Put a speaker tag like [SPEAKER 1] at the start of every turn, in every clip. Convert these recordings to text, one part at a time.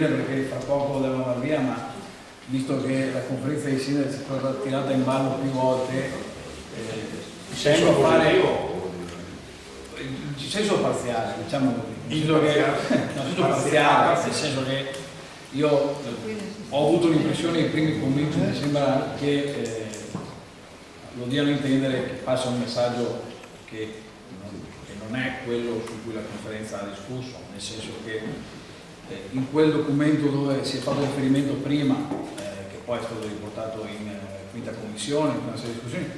[SPEAKER 1] dire perché fra poco devo andare via, ma visto che la conferenza dei sindaci è stata tirata in ballo più volte, senso parziale, diciamo così, nel senso che io ho avuto l'impressione nei primi commenti, mi sembra che lo diano a intendere che passa un messaggio che non è quello su cui la conferenza ha discusso, nel senso che in quel documento dove si è fatto riferimento prima, che poi è stato riportato in quinta commissione, in una serie di discussioni,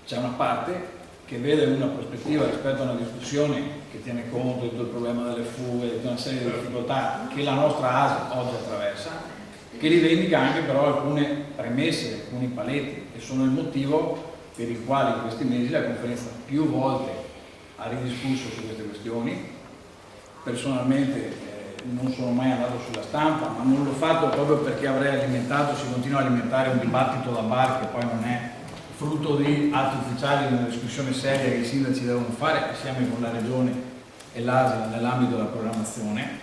[SPEAKER 1] c'è una parte che vede una prospettiva rispetto a una discussione che tiene conto di tutto il problema delle fughe, di una serie di difficoltà che la nostra ASL oggi attraversa, che rivendica anche però alcune premesse, alcuni paletti, e sono il motivo per il quale in questi mesi la conferenza più volte ha ridiscusso su queste questioni. Personalmente non sono mai andato sulla stampa, ma non l'ho fatto proprio perché avrei alimentato, si continua a alimentare un dibattito da bar che poi non è frutto di atti ufficiali, di una discussione seria che i sindaci devono fare assieme con la regione e l'ASL nell'ambito della programmazione.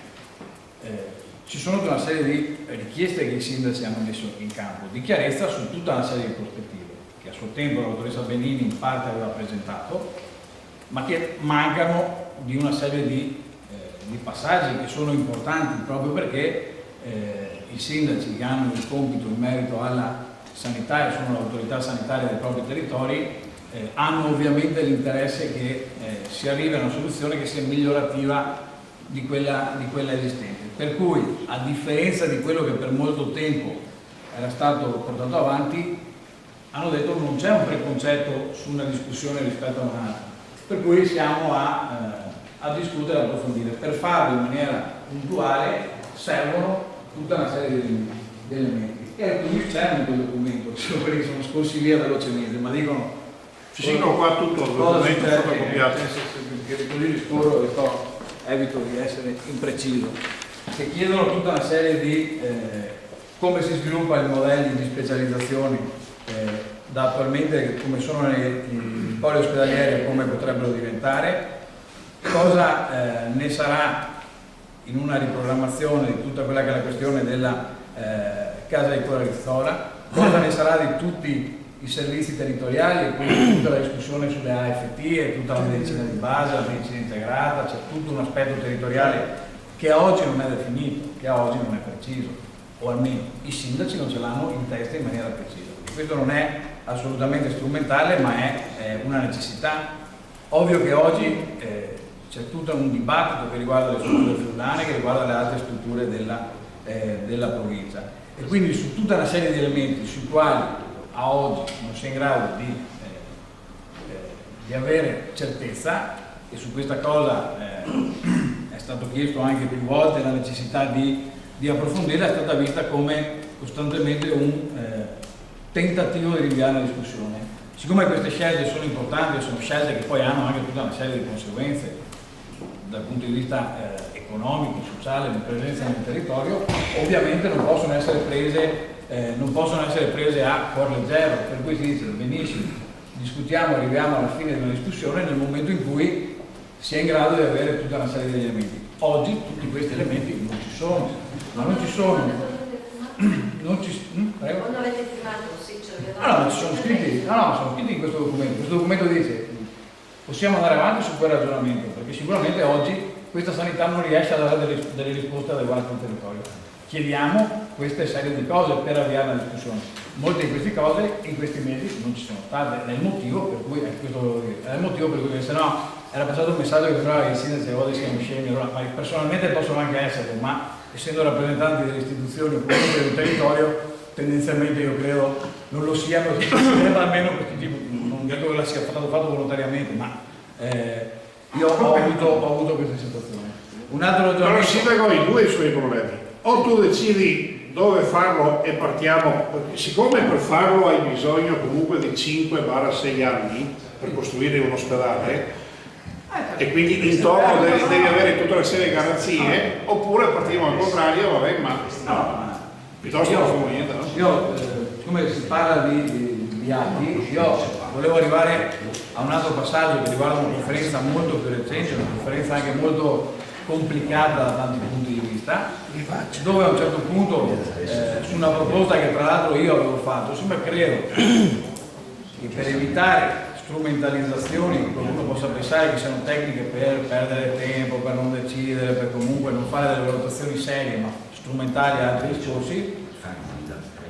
[SPEAKER 1] Ci sono tutta una serie di richieste che i sindaci hanno messo in campo, di chiarezza su tutta una serie di prospettive, che a suo tempo la dottoressa Benini in parte aveva presentato, ma che mancano di una serie di passaggi che sono importanti proprio perché i sindaci che hanno il compito in merito alla sanità e sono l'autorità sanitaria dei propri territori hanno ovviamente l'interesse che si arrivi a una soluzione che sia migliorativa di quella esistente. Per cui, a differenza di quello che per molto tempo era stato portato avanti, hanno detto che non c'è un preconcetto su una discussione rispetto a un'altra, per cui siamo a discutere e approfondire. Per farlo in maniera puntuale servono tutta una serie di elementi. E alcuni c'erano in quel documento, solo quelli che sono scorsi via velocemente, ma dicono
[SPEAKER 2] sì, no, qua tutto il documento è stato copiato.
[SPEAKER 1] Che così riscorro e evito di essere impreciso, che chiedono tutta una serie di come si sviluppa il modello di specializzazione da attualmente come sono i poli ospedalieri e come potrebbero diventare, cosa ne sarà in una riprogrammazione di tutta quella che è la questione della casa di cura Rizzola, cosa ne sarà di tutti i servizi territoriali e quindi tutta la discussione sulle AFT e tutta la medicina di base, la medicina integrata, c'è tutto un aspetto territoriale che a oggi non è definito, che a oggi non è preciso, o almeno i sindaci non ce l'hanno in testa in maniera precisa. Questo non è assolutamente strumentale, ma è una necessità. Ovvio che oggi c'è tutto un dibattito che riguarda le strutture friulane, che riguarda le altre strutture della provincia, e quindi su tutta una serie di elementi sui quali a oggi non si è in grado di avere certezza, e su questa cosa è stato chiesto anche più volte la necessità di approfondirla, è stata vista come costantemente un tentativo di rinviare la discussione. Siccome queste scelte sono importanti, sono scelte che poi hanno anche tutta una serie di conseguenze dal punto di vista economico, sociale, di presenza nel territorio, ovviamente non possono essere prese a cuor leggero, per cui si dice benissimo, discutiamo, arriviamo alla fine di una discussione nel momento in cui si è in grado di avere tutta una serie di elementi. Oggi tutti questi elementi non ci sono, ma non ci sono.
[SPEAKER 3] Prego? Quando avete firmato, sì,
[SPEAKER 1] no, sono scritti in questo documento. Questo documento dice possiamo andare avanti su quel ragionamento, perché sicuramente oggi questa sanità non riesce a dare delle risposte adeguate al territorio. Chiediamo queste serie di cose per avviare la discussione. Molte di queste cose in questi mesi non ci sono state, è il motivo per cui, se no era passato un messaggio che sembrava che i sindaci a volte siano scemi, ma personalmente possono anche essere, ma essendo rappresentanti delle istituzioni o comunque del territorio, tendenzialmente io credo non lo siano, almeno questo tipo, non credo che sia stato fatto volontariamente, ma io ho avuto questa situazione. Un altro ragionamento.
[SPEAKER 2] Però il sindaco ha due suoi problemi: o tu decidi dove farlo e partiamo, siccome per farlo hai bisogno comunque di 5-6 anni per costruire un ospedale, e quindi intorno devi avere tutta una serie di garanzie, oppure partiamo al contrario, vabbè, ma piuttosto non facciamo niente, no?
[SPEAKER 1] Io, siccome si parla di atti, io volevo arrivare a un altro passaggio che riguarda una conferenza molto più recente, una conferenza anche molto complicata da tanti punti di vista, dove a un certo punto su una proposta che tra l'altro io avevo fatto, sempre credo che per evitare strumentalizzazioni qualcuno possa pensare che siano tecniche per perdere tempo, per non decidere, per comunque non fare delle valutazioni serie ma strumentali a altri discorsi.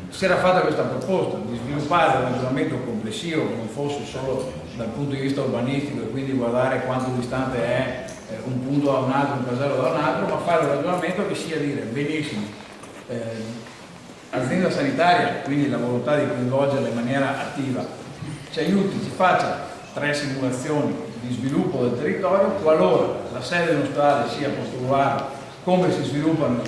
[SPEAKER 1] Si era fatta questa proposta di sviluppare un ragionamento complessivo che non fosse solo dal punto di vista urbanistico e quindi guardare quanto distante è un punto da un altro, un casello da un altro, ma fare un ragionamento che sia dire benissimo azienda sanitaria, quindi la volontà di coinvolgerla in maniera attiva, ci aiuti, ci faccia 3 simulazioni di sviluppo del territorio, qualora la sede dell'ospedale sia postulata, come si sviluppano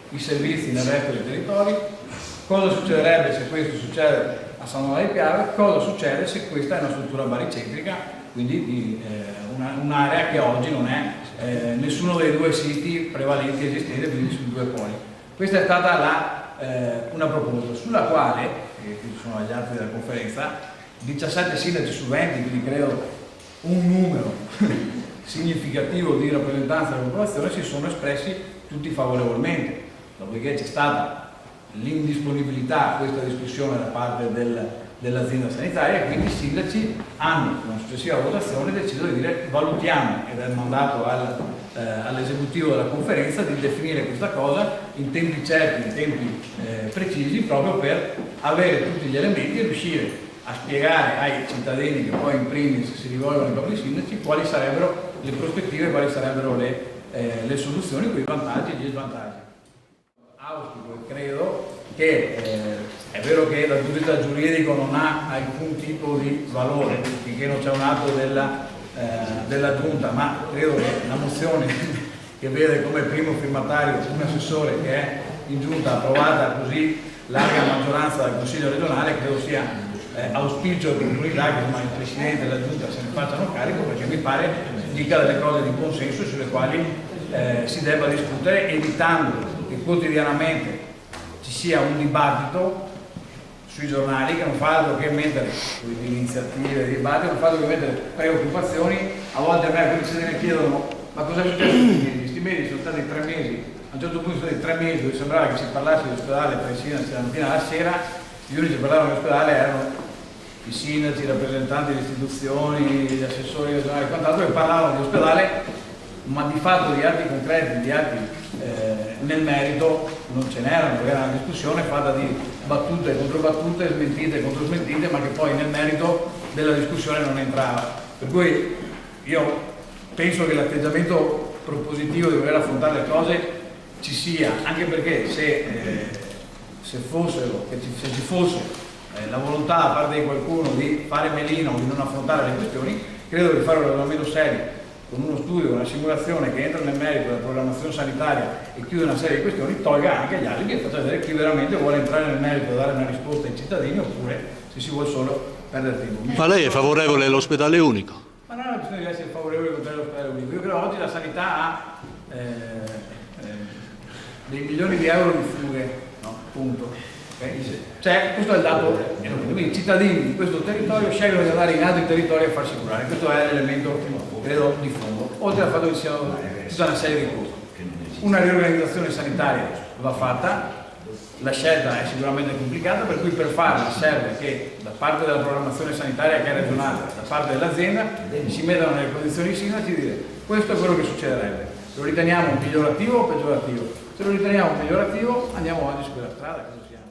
[SPEAKER 1] i servizi nel resto del territorio, cosa succederebbe se questo succede a San Donato di Piave, cosa succede se questa è una struttura baricentrica, quindi di un'area che oggi non è nessuno dei 2 siti prevalenti esistenti, quindi sui 2 poli. Questa è stata una proposta sulla quale, che sono agli atti della conferenza, 17 sindaci su 20, quindi credo un numero significativo di rappresentanza della popolazione, si sono espressi tutti favorevolmente. Dopodiché c'è stata l'indisponibilità a questa discussione da parte dell'azienda sanitaria e quindi i sindaci hanno, con una successiva votazione, deciso di dire valutiamo, ed è mandato all'esecutivo della conferenza di definire questa cosa in tempi certi, in tempi precisi, proprio per avere tutti gli elementi e riuscire a spiegare ai cittadini che poi in primis si rivolgono ai propri sindaci quali sarebbero le prospettive, quali sarebbero le soluzioni con i vantaggi e gli svantaggi. Auspico e credo che è vero che dal punto di vista giuridico non ha alcun tipo di valore finché non c'è un atto della giunta, ma credo che la mozione che vede come primo firmatario un assessore che è in giunta approvata a così larga maggioranza dal Consiglio regionale, credo sia auspicio e opportunità che il Presidente e la Giunta se ne facciano carico, perché mi pare dica delle cose di buon senso sulle quali si debba discutere, evitando che quotidianamente ci sia un dibattito sui giornali che non fa altro che mettere di iniziative, di dibattiti, non fa altro che mettere preoccupazioni. A volte a me quelli cittadini chiedono ma cosa è successo questi mesi? Questi mesi sono stati 3 mesi, a un certo punto sono stati 3 mesi dove sembrava che si parlasse di ospedale tra i sindaci dalla mattina alla sera, gli unici che parlavano di ospedale erano i sindaci, i rappresentanti delle istituzioni, gli assessori regionali e quant'altro, che parlavano di ospedale, ma di fatto di atti concreti, di atti nel merito non ce n'erano, perché era una discussione fatta di battute e controbattute, smentite e controsmentite, ma che poi nel merito della discussione non entrava. Per cui io penso che l'atteggiamento propositivo di voler affrontare le cose ci sia, anche perché se ci fosse la volontà da parte di qualcuno di fare melina o di non affrontare le questioni, credo che fare un ragionamento serio con uno studio, con una simulazione che entra nel merito della programmazione sanitaria e chiude una serie di questioni, tolga anche gli altri e faccia vedere chi veramente vuole entrare nel merito e dare una risposta ai cittadini, oppure se si vuole solo perdere tempo.
[SPEAKER 3] Ma lei è favorevole all'ospedale unico?
[SPEAKER 1] Ma non è una questione di essere favorevole contro l'ospedale unico. Io credo che oggi la sanità ha dei milioni di euro di fughe, no? Punto. Cioè, questo è il dato, quindi i cittadini di questo territorio scelgono di andare in altri territori a farsi curare, questo è l'elemento, credo, di fondo, oltre al fatto che ci siano tutta una serie di costi. Una riorganizzazione sanitaria va fatta, la scelta è sicuramente complicata, per cui per farla serve che da parte della programmazione sanitaria che è regionale, da parte dell'azienda, si mettano nelle condizioni i sindaci di dire questo è quello che succederebbe, lo riteniamo migliorativo o peggiorativo? Se lo riteniamo migliorativo andiamo avanti su quella strada, cosa siamo?